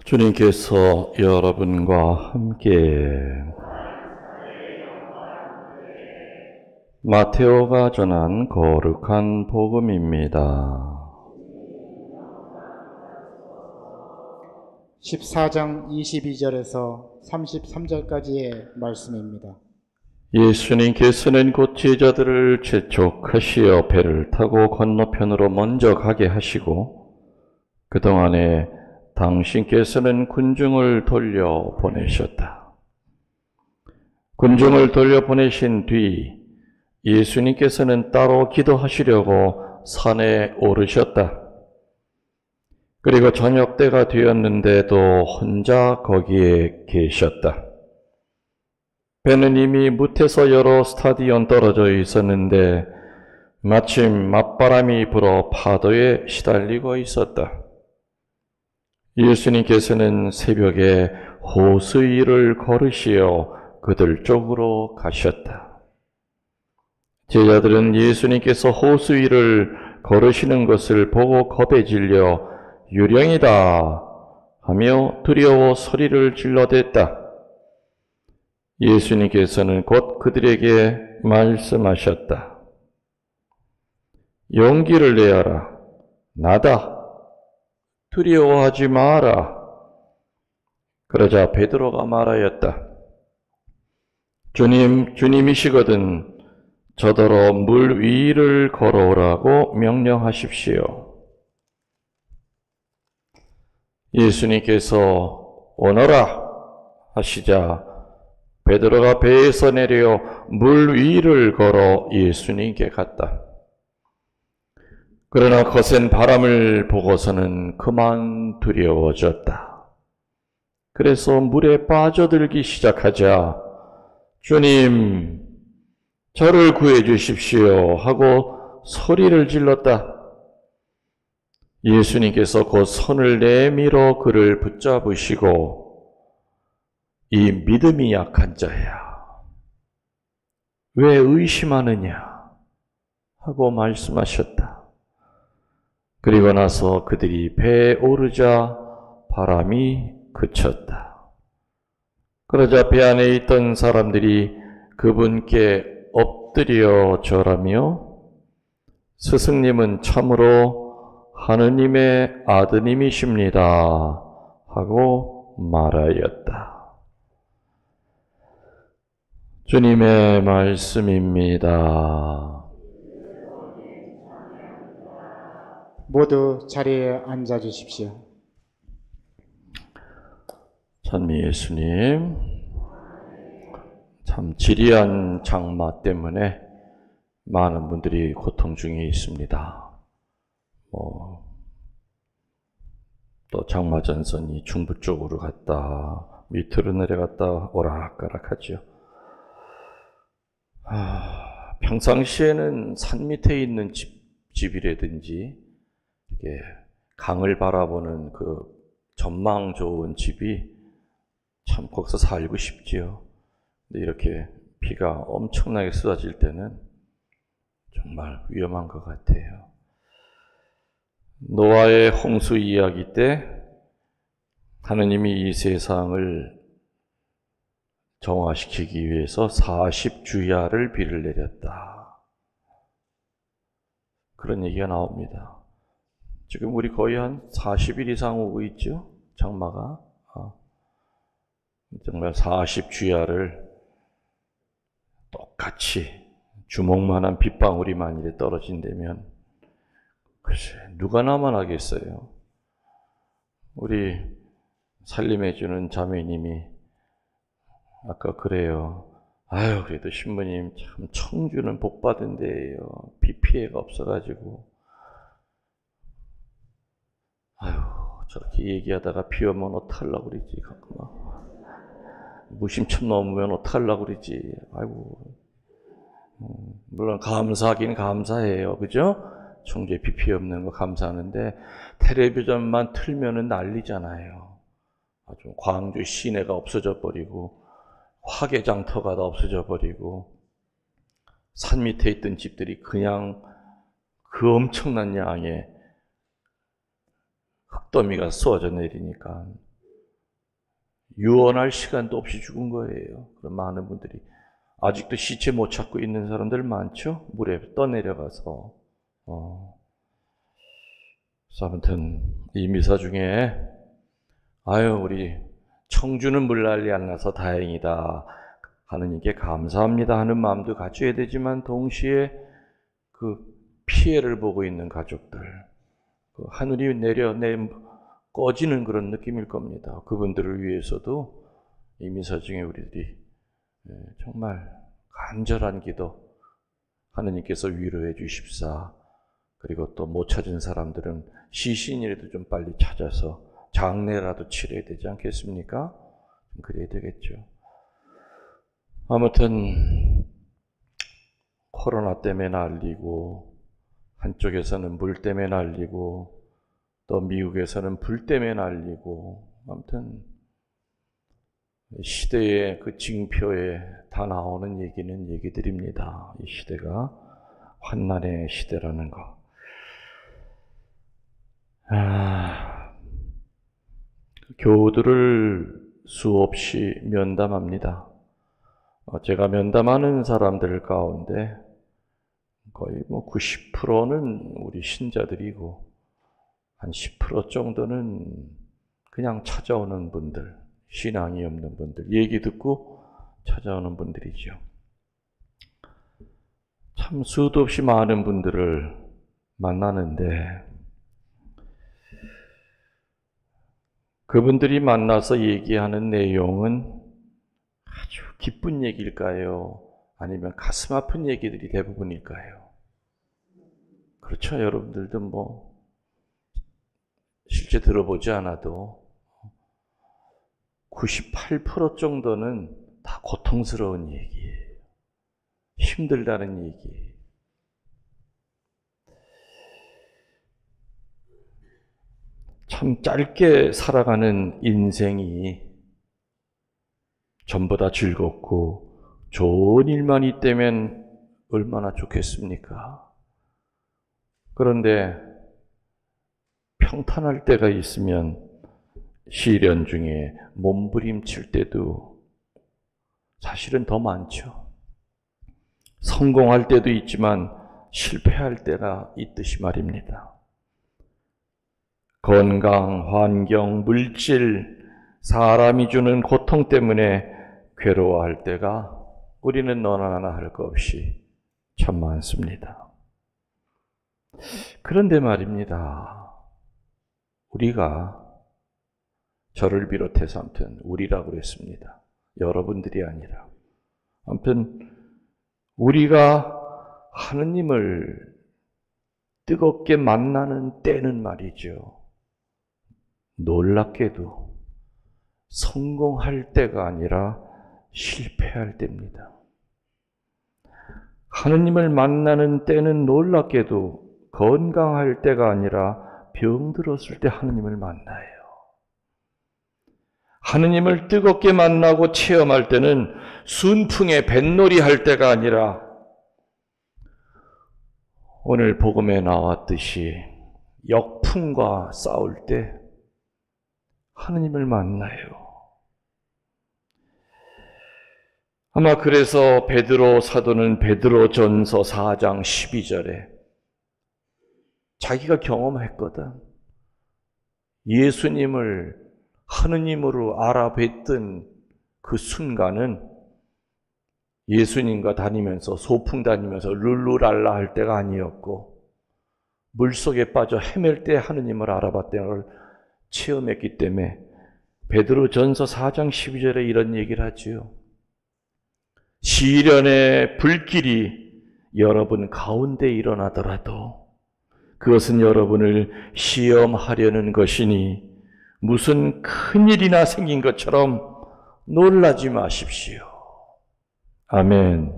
주님께서 여러분과 함께 마테오가 전한 거룩한 복음입니다. 14장 22절에서 33절까지의 말씀입니다. 예수님께서는 곧 제자들을 재촉하시어 배를 타고 건너편으로 먼저 가게 하시고 그동안에 당신께서는 군중을 돌려보내셨다. 군중을 돌려보내신 뒤 예수님께서는 따로 기도하시려고 산에 오르셨다. 그리고 저녁 때가 되었는데도 혼자 거기에 계셨다. 배는 이미 무태서 여러 스타디온 떨어져 있었는데 마침 맞바람이 불어 파도에 시달리고 있었다. 예수님께서는 새벽에 호수 위를 걸으시어 그들 쪽으로 가셨다. 제자들은 예수님께서 호수 위를 걸으시는 것을 보고 겁에 질려 유령이다 하며 두려워 소리를 질러댔다. 예수님께서는 곧 그들에게 말씀하셨다. 용기를 내어라. 나다. 두려워하지 마라. 그러자 베드로가 말하였다. 주님이시거든 저더러 물 위를 걸어오라고 명령하십시오. 예수님께서 오너라 하시자 베드로가 배에서 내려 물 위를 걸어 예수님께 갔다. 그러나 거센 바람을 보고서는 그만 두려워졌다. 그래서 물에 빠져들기 시작하자 주님, 저를 구해 주십시오 하고 소리를 질렀다. 예수님께서 곧 손을 내밀어 그를 붙잡으시고 이 믿음이 약한 자야, 왜 의심하느냐 하고 말씀하셨다. 그리고 나서 그들이 배에 오르자 바람이 그쳤다. 그러자 배 안에 있던 사람들이 그분께 엎드려 절하며 스승님은 참으로 하느님의 아드님이십니다 하고 말하였다. 주님의 말씀입니다. 모두 자리에 앉아 주십시오. 찬미 예수님, 참 지리한 장마 때문에 많은 분들이 고통 중에 있습니다. 또 장마 전선이 중부 쪽으로 갔다 밑으로 내려갔다 오락가락하죠. 평상시에는 산 밑에 있는 집이라든지 이렇게 강을 바라보는 그 전망 좋은 집이 참 거기서 살고 싶지요. 근데 이렇게 비가 엄청나게 쏟아질 때는 정말 위험한 것 같아요. 노아의 홍수 이야기 때 하느님이 이 세상을 정화시키기 위해서 40주야를 비를 내렸다. 그런 얘기가 나옵니다. 지금 우리 거의 한 40일 이상 오고 있죠? 장마가. 정말 40주야를 똑같이 주먹만한 빗방울이 만일에 떨어진다면 글쎄 누가 나만 하겠어요. 우리 살림해주는 자매님이 아까 그래요. 아유 그래도 신부님 참 청주는 복받은 데예요. 비 피해가 없어가지고. 아유 저렇게 얘기하다가 비 오면 어떡하려고 그러지 가끔은. 무심점 넘으면 어떡하려고 그러지. 아이고. 물론 감사하긴 감사해요. 그죠? 청주에 비 피해 없는 거 감사하는데 텔레비전만 틀면은 난리잖아요. 아주 광주 시내가 없어져 버리고 화개장터가 다 없어져 버리고 산 밑에 있던 집들이 그냥 그 엄청난 양의 흙더미가 쏟아져 내리니까 유언할 시간도 없이 죽은 거예요. 그런 많은 분들이 아직도 시체 못 찾고 있는 사람들 많죠? 물에 떠내려가서. 그래서 아무튼 이 미사 중에 우리 청주는 물난리 안 나서 다행이다, 하느님께 감사합니다 하는 마음도 갖춰야 되지만, 동시에 그 피해를 보고 있는 가족들, 그 하늘이 꺼지는 그런 느낌일 겁니다. 그분들을 위해서도 이 미사 중에 우리들이 정말 간절한 기도, 하느님께서 위로해 주십사. 그리고 또 못 찾은 사람들은 시신이라도 좀 빨리 찾아서 장례라도 치러야 되지 않겠습니까? 그래야 되겠죠. 아무튼 코로나 때문에 난리고, 한쪽에서는 물 때문에 난리고, 또 미국에서는 불 때문에 난리고, 아무튼 시대의 그 징표에 다 나오는 얘기들입니다. 이 시대가 환난의 시대라는 거. 교우들을 수없이 면담합니다. 제가 면담하는 사람들 가운데 거의 90%는 우리 신자들이고, 한 10% 정도는 그냥 찾아오는 분들, 신앙이 없는 분들, 얘기 듣고 찾아오는 분들이죠. 참 수도 없이 많은 분들을 만나는데, 그분들이 만나서 얘기하는 내용은 아주 기쁜 얘기일까요? 아니면 가슴 아픈 얘기들이 대부분일까요? 그렇죠. 여러분들도 실제 들어보지 않아도 98% 정도는 다 고통스러운 얘기예요. 힘들다는 얘기. 참 짧게 살아가는 인생이 전부 다 즐겁고 좋은 일만 있다면 얼마나 좋겠습니까? 그런데 평탄할 때가 있으면 시련 중에 몸부림칠 때도 사실은 더 많죠. 성공할 때도 있지만 실패할 때가 있듯이 말입니다. 건강, 환경, 물질, 사람이 주는 고통 때문에 괴로워할 때가 우리는 너나 나나 할 것 없이 참 많습니다. 그런데 말입니다. 우리가, 저를 비롯해서 아무튼 우리라고 그랬습니다. 여러분들이 아니라. 아무튼 우리가 하느님을 뜨겁게 만나는 때는 말이죠. 놀랍게도 성공할 때가 아니라 실패할 때입니다. 하느님을 만나는 때는 놀랍게도 건강할 때가 아니라 병들었을 때 하느님을 만나요. 하느님을 뜨겁게 만나고 체험할 때는 순풍에 뱃놀이 할 때가 아니라 오늘 복음에 나왔듯이 역풍과 싸울 때 하느님을 만나요. 아마 그래서 베드로 사도는 베드로전서 4장 12절에 자기가 경험했거든. 예수님을 하느님으로 알아뵀던 그 순간은 예수님과 다니면서 소풍 다니면서 룰루랄라 할 때가 아니었고, 물속에 빠져 헤맬 때 하느님을 알아봤다는 걸 체험했기 때문에 베드로전서 4장 12절에 이런 얘기를 하지요. 시련의 불길이 여러분 가운데 일어나더라도 그것은 여러분을 시험하려는 것이니 무슨 큰일이나 생긴 것처럼 놀라지 마십시오. 아멘.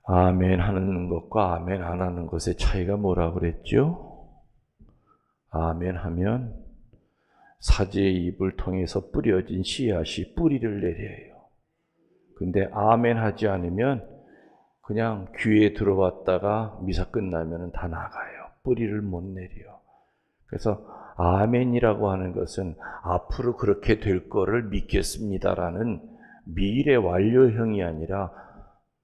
아멘 하는 것과 아멘 안 하는 것의 차이가 뭐라고 그랬죠? 아멘 하면 사제의 입을 통해서 뿌려진 씨앗이 뿌리를 내려요. 근데 아멘 하지 않으면 그냥 귀에 들어왔다가 미사 끝나면 다 나가요. 뿌리를 못 내려. 그래서 아멘이라고 하는 것은 앞으로 그렇게 될 거를 믿겠습니다라는 미래 완료형이 아니라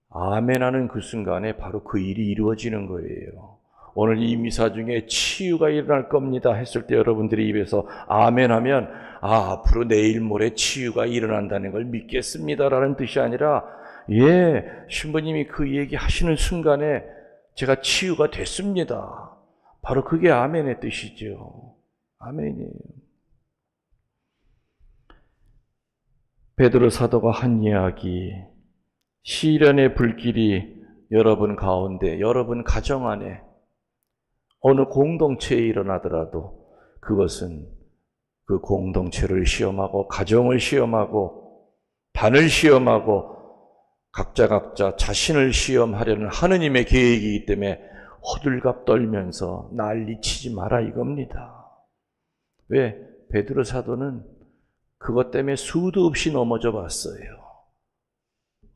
아멘하는 그 순간에 바로 그 일이 이루어지는 거예요. 오늘 이 미사 중에 치유가 일어날 겁니다 했을 때 여러분들이 입에서 아멘하면 앞으로 내일 모레 치유가 일어난다는 걸 믿겠습니다라는 뜻이 아니라 신부님이 그 얘기 하시는 순간에 제가 치유가 됐습니다. 바로 그게 아멘의 뜻이죠. 아멘이에요. 베드로 사도가 한 이야기, 시련의 불길이 여러분 가운데, 여러분 가정 안에 어느 공동체에 일어나더라도 그것은 그 공동체를 시험하고 가정을 시험하고 반을 시험하고 각자 자신을 시험하려는 하느님의 계획이기 때문에 호들갑 떨면서 난리치지 마라 이겁니다. 왜? 베드로 사도는 그것 때문에 수도 없이 넘어져 봤어요.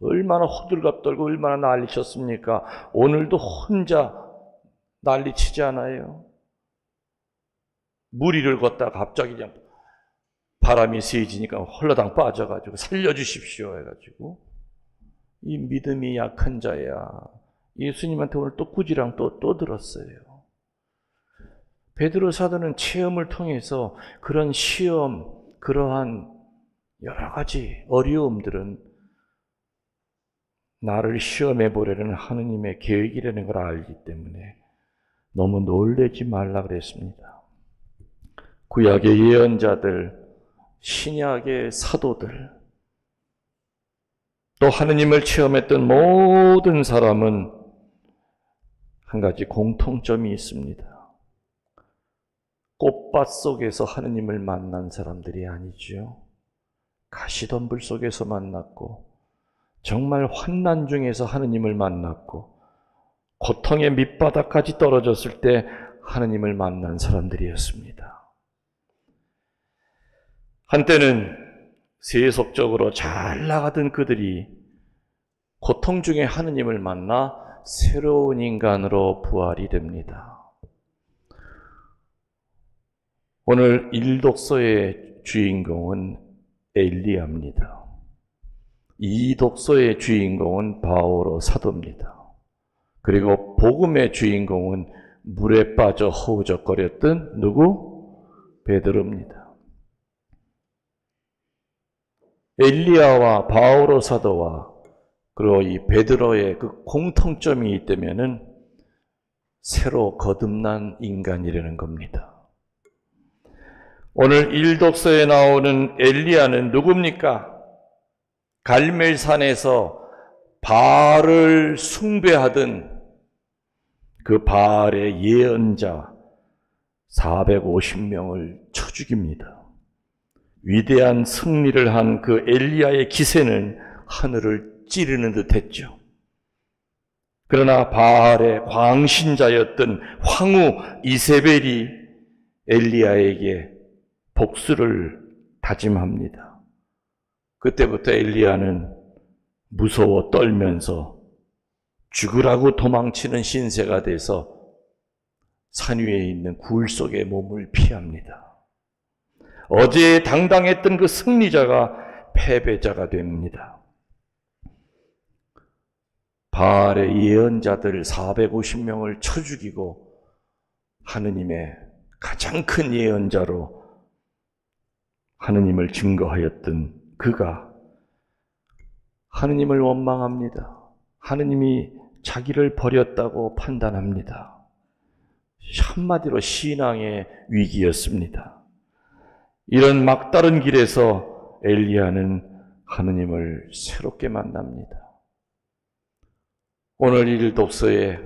얼마나 호들갑 떨고 얼마나 난리쳤습니까? 오늘도 혼자 난리치지 않아요? 무리를 걷다 갑자기 그냥 바람이 세지니까 홀라당 빠져가지고 살려주십시오 해가지고 이 믿음이 약한 자야. 예수님한테 오늘 또 꾸지랑 또 들었어요. 베드로 사도는 체험을 통해서 그런 시험, 그러한 여러 가지 어려움들은 나를 시험해 보려는 하느님의 계획이라는 걸 알기 때문에 너무 놀라지 말라 그랬습니다. 구약의 예언자들, 신약의 사도들, 또 하느님을 체험했던 모든 사람은 한 가지 공통점이 있습니다. 꽃밭 속에서 하느님을 만난 사람들이 아니죠. 가시덤불 속에서 만났고 정말 환난 중에서 하느님을 만났고 고통의 밑바닥까지 떨어졌을 때 하느님을 만난 사람들이었습니다. 한때는 세속적으로 잘 나가던 그들이 고통 중에 하느님을 만나 새로운 인간으로 부활이 됩니다. 오늘 일독서의 주인공은 엘리야입니다. 이 독서의 주인공은 바오로 사도입니다. 그리고 복음의 주인공은 물에 빠져 허우적거렸던 누구? 베드로입니다. 엘리야와 바오로 사도와 그리고 이 베드로의 그 공통점이 있다면은 새로 거듭난 인간이라는 겁니다. 오늘 일독서에 나오는 엘리야는 누굽니까? 갈멜산에서 바알을 숭배하던 그 바알의 예언자 450명을 쳐 죽입니다. 위대한 승리를 한 그 엘리야의 기세는 하늘을 찌르는 듯 했죠. 그러나 바알의 광신자였던 황후 이세벨이 엘리야에게 복수를 다짐합니다. 그때부터 엘리야는 무서워 떨면서 죽으라고 도망치는 신세가 돼서 산 위에 있는 굴 속에 몸을 피합니다. 어제 당당했던 그 승리자가 패배자가 됩니다. 바알의 예언자들 450명을 쳐 죽이고 하느님의 가장 큰 예언자로 하느님을 증거하였던 그가 하느님을 원망합니다. 하느님이 자기를 버렸다고 판단합니다. 한마디로 신앙의 위기였습니다. 이런 막다른 길에서 엘리야는 하느님을 새롭게 만납니다. 오늘 일독서에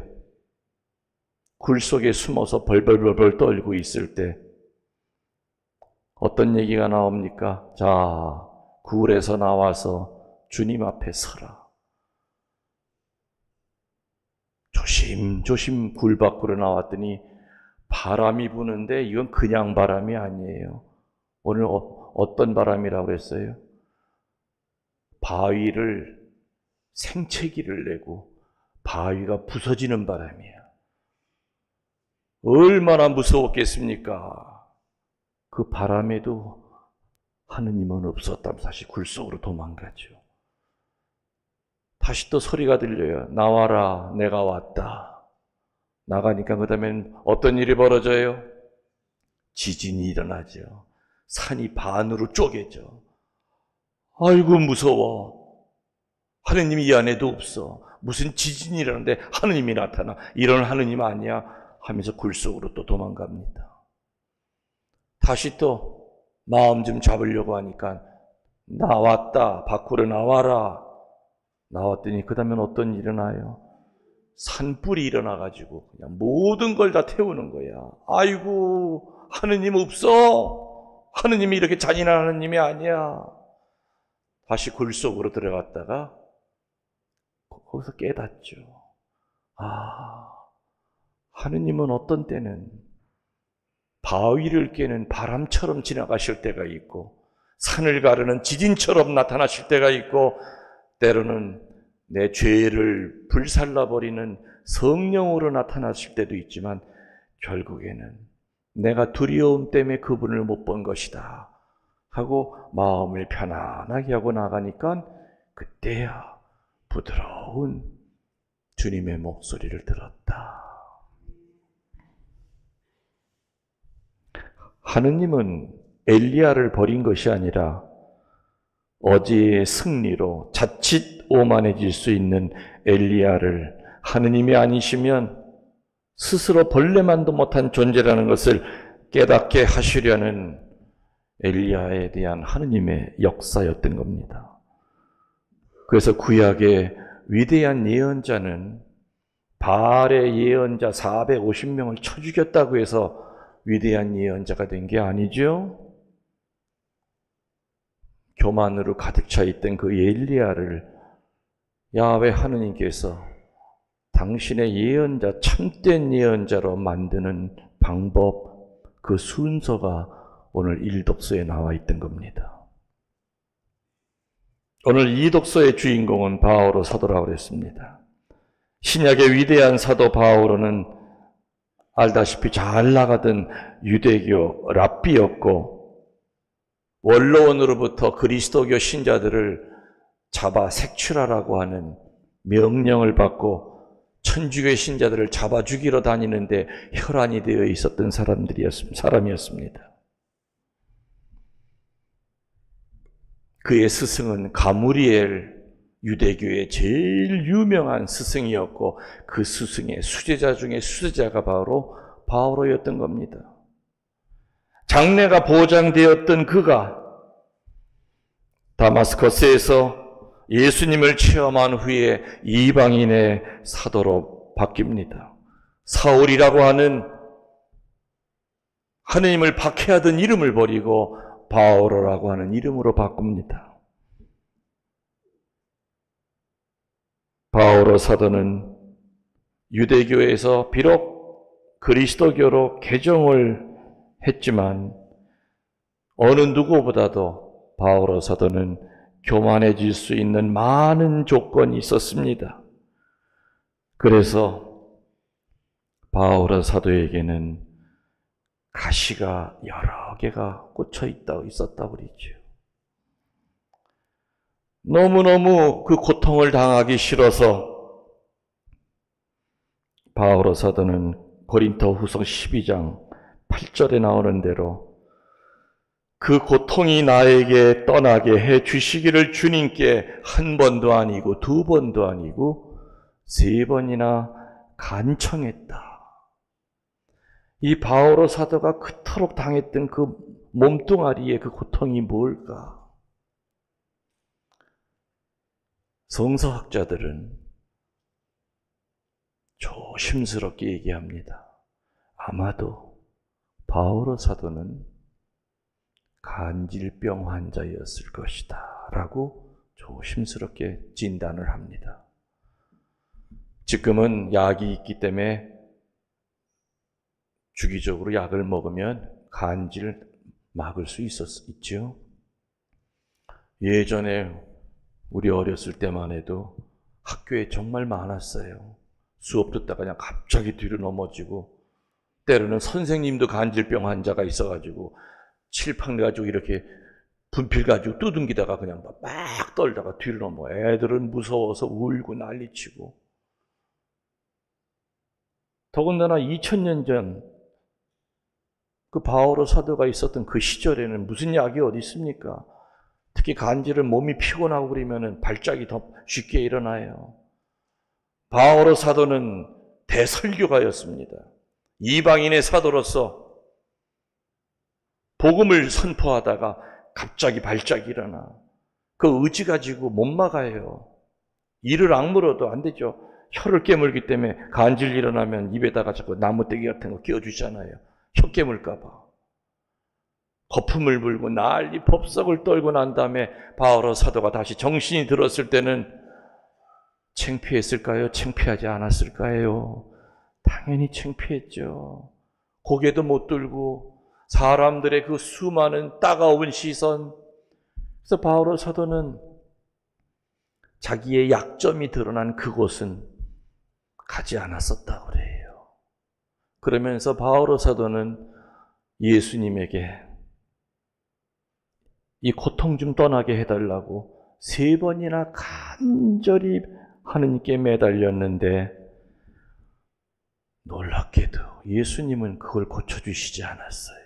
굴 속에 숨어서 벌벌벌 떨고 있을 때 어떤 얘기가 나옵니까? 자, 굴에서 나와서 주님 앞에 서라. 조심조심 굴 밖으로 나왔더니 바람이 부는데 이건 그냥 바람이 아니에요. 오늘 어떤 바람이라고 했어요? 바위를 생채기를 내고 바위가 부서지는 바람이에요. 얼마나 무서웠겠습니까? 그 바람에도 하느님은 없었다면 다시 굴 속으로 도망가죠. 다시 또 소리가 들려요. 나와라, 내가 왔다. 나가니까 그 다음엔 어떤 일이 벌어져요? 지진이 일어나죠. 산이 반으로 쪼개져. 아이고 무서워. 하느님이 이 안에도 없어. 무슨 지진이 일어나는데 하느님이 나타나. 이런 하느님 아니야 하면서 굴 속으로 또 도망갑니다. 다시 또 마음 좀 잡으려고 하니까 나왔다. 밖으로 나와라. 나왔더니 그 다음엔 어떤 일이 일어나요? 산불이 일어나가지고 그냥 모든 걸 다 태우는 거야. 아이고 하느님 없어. 하느님이 이렇게 잔인한 하느님이 아니야. 다시 굴 속으로 들어갔다가 거기서 깨닫죠. 아, 하느님은 어떤 때는 바위를 깨는 바람처럼 지나가실 때가 있고 산을 가르는 지진처럼 나타나실 때가 있고 때로는 내 죄를 불살라버리는 성령으로 나타나실 때도 있지만 결국에는 내가 두려움 때문에 그분을 못 본 것이다 하고 마음을 편안하게 하고 나가니까 그때야 부드러운 주님의 목소리를 들었다. 하느님은 엘리야를 버린 것이 아니라 어제의 승리로 자칫 오만해질 수 있는 엘리야를 하느님이 아니시면 스스로 벌레만도 못한 존재라는 것을 깨닫게 하시려는 엘리야에 대한 하느님의 역사였던 겁니다. 그래서 구약의 위대한 예언자는 바알의 예언자 450명을 쳐 죽였다고 해서 위대한 예언자가 된 게 아니죠. 교만으로 가득 차 있던 그 엘리야를 야훼 하느님께서 당신의 예언자, 참된 예언자로 만드는 방법, 그 순서가 오늘 일독서에 나와 있던 겁니다. 오늘 이 독서의 주인공은 바오로 사도라고 그랬습니다. 신약의 위대한 사도 바오로는 알다시피 잘 나가던 유대교 랍비였고 원로원으로부터 그리스도교 신자들을 잡아 색출하라고 하는 명령을 받고 천주교 신자들을 잡아 죽이러 다니는데 혈안이 되어 있었던 사람이었습니다. 그의 스승은 가므리엘, 유대교의 제일 유명한 스승이었고 그 스승의 수제자 중에 수제자가 바로 바오로였던 겁니다. 장래가 보장되었던 그가 다마스커스에서 예수님을 체험한 후에 이방인의 사도로 바뀝니다. 사울이라고 하는 하느님을 박해하던 이름을 버리고 바오로라고 하는 이름으로 바꿉니다. 바오로 사도는 유대교에서 비록 그리스도교로 개종을 했지만 어느 누구보다도 바오로 사도는 교만해질 수 있는 많은 조건이 있었습니다. 그래서 바오로 사도에게는 가시가 여러 개가 꽂혀 있었다고 그러죠. 너무너무 그 고통을 당하기 싫어서 바오로 사도는 고린토후서 12장 8절에 나오는 대로 그 고통이 나에게 떠나게 해 주시기를 주님께 한 번도 아니고 두 번도 아니고 세 번이나 간청했다. 이 바오로 사도가 그토록 당했던 그 몸뚱아리의 그 고통이 뭘까? 성서학자들은 조심스럽게 얘기합니다. 아마도 바오로 사도는 간질병 환자였을 것이다 라고 조심스럽게 진단을 합니다. 지금은 약이 있기 때문에 주기적으로 약을 먹으면 간질을 막을 수 있죠. 예전에 우리 어렸을 때만 해도 학교에 정말 많았어요. 수업 듣다가 그냥 갑자기 뒤로 넘어지고 때로는 선생님도 간질병 환자가 있어가지고 칠판 가지고 이렇게 분필 가지고 두둥기다가 그냥 막 떨다가 뒤로 넘어. 애들은 무서워서 울고 난리치고. 더군다나 2000년 전 그 바오로 사도가 있었던 그 시절에는 무슨 약이 어디 있습니까? 특히 간질을 몸이 피곤하고 그러면은 발작이 더 쉽게 일어나요. 바오로 사도는 대설교가였습니다. 이방인의 사도로서 복음을 선포하다가 갑자기 발작이 일어나. 그 의지 가지고 못 막아요. 이를 악물어도 안 되죠. 혀를 깨물기 때문에 간질 일어나면 입에다가 자꾸 나무떼기 같은 거 끼워주잖아요. 혀 깨물까 봐. 거품을 불고 난리 법석을 떨고 난 다음에 바오로 사도가 다시 정신이 들었을 때는 창피했을까요? 창피하지 않았을까요? 당연히 창피했죠. 고개도 못 들고 사람들의 그 수많은 따가운 시선. 그래서 바오로 사도는 자기의 약점이 드러난 그곳은 가지 않았었다고 그래요. 그러면서 바오로 사도는 예수님에게 이 고통 좀 떠나게 해달라고 3번이나 간절히 하느님께 매달렸는데 놀랍게도 예수님은 그걸 고쳐주시지 않았어요.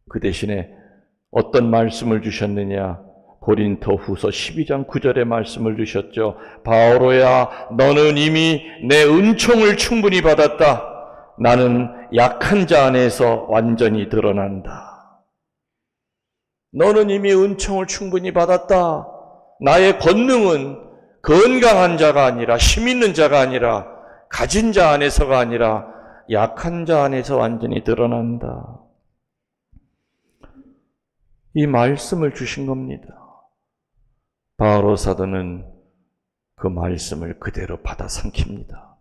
그 대신에 어떤 말씀을 주셨느냐? 고린도 후서 12장 9절의 말씀을 주셨죠. 바오로야, 너는 이미 내 은총을 충분히 받았다. 나는 약한 자 안에서 완전히 드러난다. 너는 이미 은총을 충분히 받았다. 나의 권능은 건강한 자가 아니라, 힘 있는 자가 아니라, 가진 자 안에서가 아니라 약한 자 안에서 완전히 드러난다. 이 말씀을 주신 겁니다. 바오로 사도는 그 말씀을 그대로 받아 삼킵니다.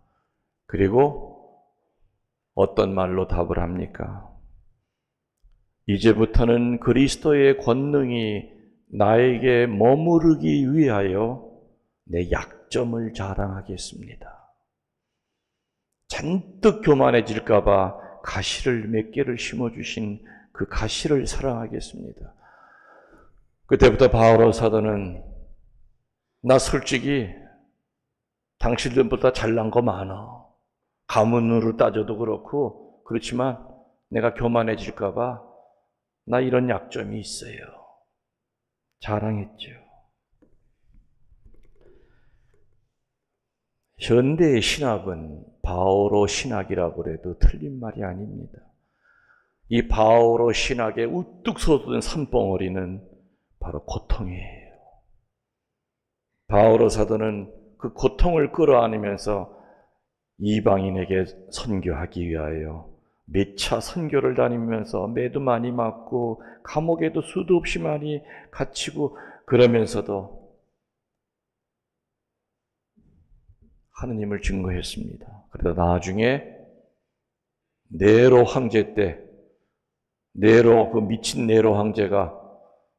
그리고 어떤 말로 답을 합니까? 이제부터는 그리스도의 권능이 나에게 머무르기 위하여 내 약점을 자랑하겠습니다. 잔뜩 교만해질까 봐 가시를 몇 개를 심어주신 그 가시를 사랑하겠습니다. 그때부터 바오로 사도는 나 솔직히 당신들보다 잘난 거 많아. 가문으로 따져도 그렇고 그렇지만 내가 교만해질까 봐 나 이런 약점이 있어요. 자랑했죠. 현대의 신학은 바오로 신학이라고 해도 틀린 말이 아닙니다. 이 바오로 신학의 우뚝 솟은 산봉우리는 바로 고통이에요. 바오로 사도는 그 고통을 끌어안으면서 이방인에게 선교하기 위하여 몇 차 선교를 다니면서 매도 많이 맞고 감옥에도 수도 없이 많이 갇히고 그러면서도 하느님을 증거했습니다. 그러다 나중에 네로 황제 때 네로 그 미친 네로 황제가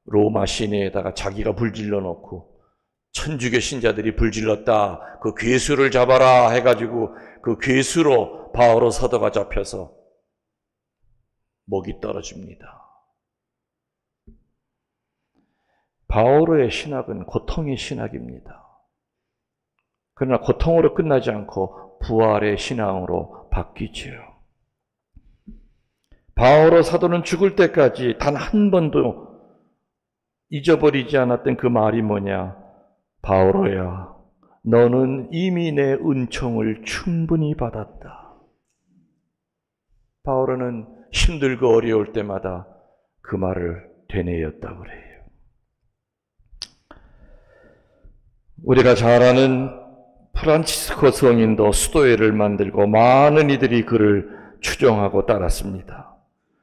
로마 시내에다가 자기가 불질러 놓고 천주교 신자들이 불질렀다. 그 괴수를 잡아라 해가지고 그 괴수로 바오로 사도가 잡혀서 목이 떨어집니다. 바오로의 신학은 고통의 신학입니다. 그러나 고통으로 끝나지 않고 부활의 신앙으로 바뀌지요. 바오로 사도는 죽을 때까지 단 한 번도 잊어버리지 않았던 그 말이 뭐냐? 바오로야, 너는 이미 내 은총을 충분히 받았다. 바오로는 힘들고 어려울 때마다 그 말을 되뇌었다고 그래요. 우리가 잘 아는 프란치스코 성인도 수도회를 만들고 많은 이들이 그를 추종하고 따랐습니다.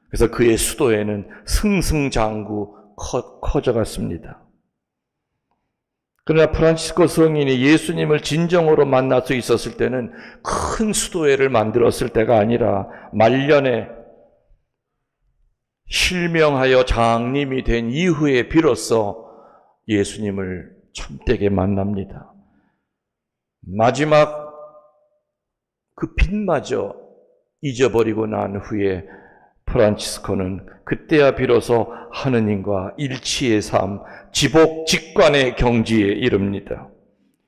그래서 그의 수도회는 승승장구 커져갔습니다. 그러나 프란치스코 성인이 예수님을 진정으로 만날 수 있었을 때는 큰 수도회를 만들었을 때가 아니라 말년에 실명하여 장님이 된 이후에 비로소 예수님을 참되게 만납니다. 마지막 그 빛마저 잊어버리고 난 후에 프란치스코는 그때야 비로소 하느님과 일치의 삶, 지복직관의 경지에 이릅니다.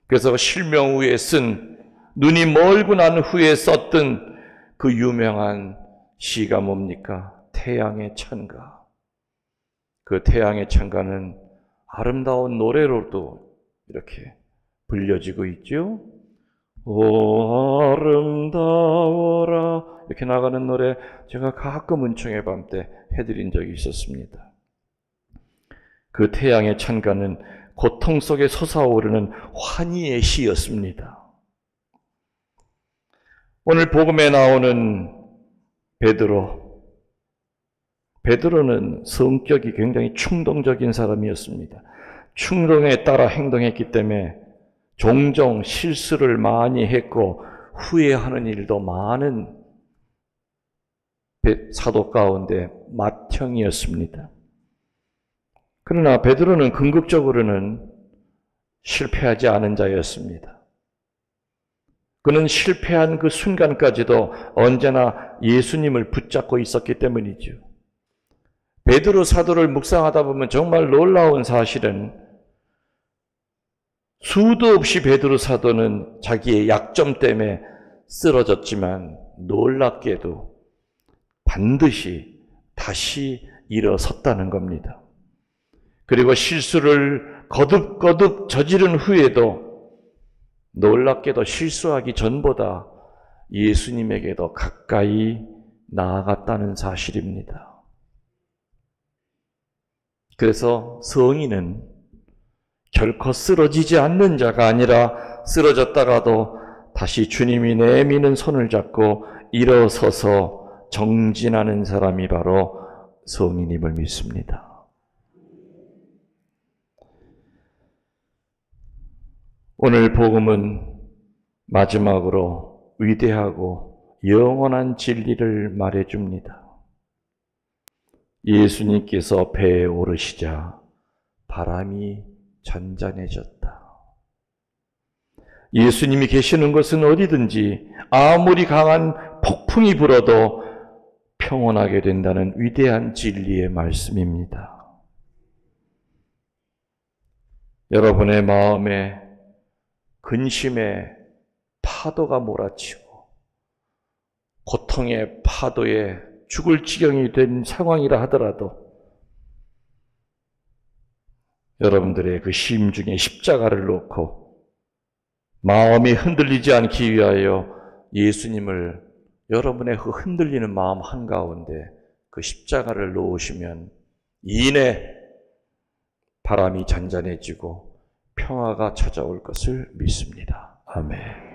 그래서 실명 후에 쓴, 눈이 멀고 난 후에 썼던 그 유명한 시가 뭡니까? 태양의 찬가. 그 태양의 찬가는 아름다운 노래로도 이렇게 불려지고 있죠. 오 아름다워라 이렇게 나가는 노래 제가 가끔 은총의 밤 때 해드린 적이 있었습니다. 그 태양의 찬가는 고통 속에 솟아오르는 환희의 시였습니다. 오늘 복음에 나오는 베드로는 성격이 굉장히 충동적인 사람이었습니다. 충동에 따라 행동했기 때문에 종종 실수를 많이 했고 후회하는 일도 많은 사도 가운데 맏형이었습니다. 그러나 베드로는 궁극적으로는 실패하지 않은 자였습니다. 그는 실패한 그 순간까지도 언제나 예수님을 붙잡고 있었기 때문이죠. 베드로 사도를 묵상하다 보면 정말 놀라운 사실은 수도 없이 베드로 사도는 자기의 약점 때문에 쓰러졌지만 놀랍게도 반드시 다시 일어섰다는 겁니다. 그리고 실수를 거듭거듭 저지른 후에도 놀랍게도 실수하기 전보다 예수님에게 더 가까이 나아갔다는 사실입니다. 그래서 성인은 결코 쓰러지지 않는 자가 아니라 쓰러졌다가도 다시 주님이 내미는 손을 잡고 일어서서 정진하는 사람이 바로 성인임을 믿습니다. 오늘 복음은 마지막으로 위대하고 영원한 진리를 말해줍니다. 예수님께서 배에 오르시자 바람이 잔잔해졌다. 예수님이 계시는 곳은 어디든지 아무리 강한 폭풍이 불어도 평온하게 된다는 위대한 진리의 말씀입니다. 여러분의 마음에 근심의 파도가 몰아치고 고통의 파도에 죽을 지경이 된 상황이라 하더라도 여러분들의 그 심중에 십자가를 놓고 마음이 흔들리지 않기 위하여 예수님을 여러분의 그 흔들리는 마음 한가운데 그 십자가를 놓으시면 이내 바람이 잔잔해지고 평화가 찾아올 것을 믿습니다. 아멘.